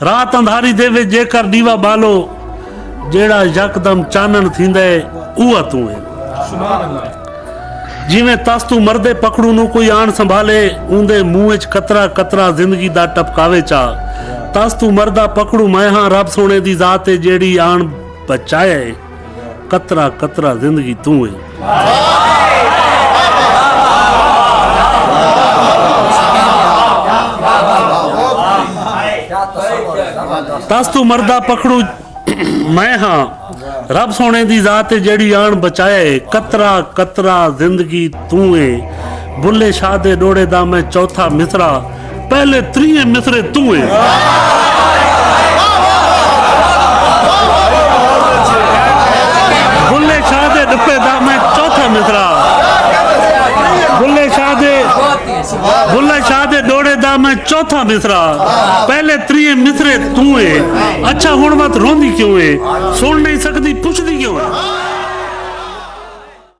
रात अंधारी दे विच जेकर दीवा बालो जेड़ा यकदम चानन थींदा है उहा तू है। जिवें तस तू मरदे पकड़ू नू कोई आण संभाले उंदे मूंह च कतरा कतरा जिंदगी दा टपकावे चा। तस तू मरदा पकड़ू मैं हां रब सोने दी जात है जेड़ी आण बचाए कतरा कतरा जिंदगी तू है। तस तू मरदा पकड़ू मैं हाँ रब सोने दी जात जेड़ी आन बचाए कतरा कतरा जिंदगी तू है। बुल्ले शाह दे डोड़े दा मैं चौथा मिसरा पहले त्रीए मिसरे तू है। बुल्ले शाह दे डुप्पे दा मैं चौथा मिसरा बुल्ले शाह दे डोड़े दा मैं चौथा मिसरा पहले त्रीए मिसरे तू है। अच्छा हुण मत रोंदी क्यों है सुन नहीं सकदी पुछदी क्यों है।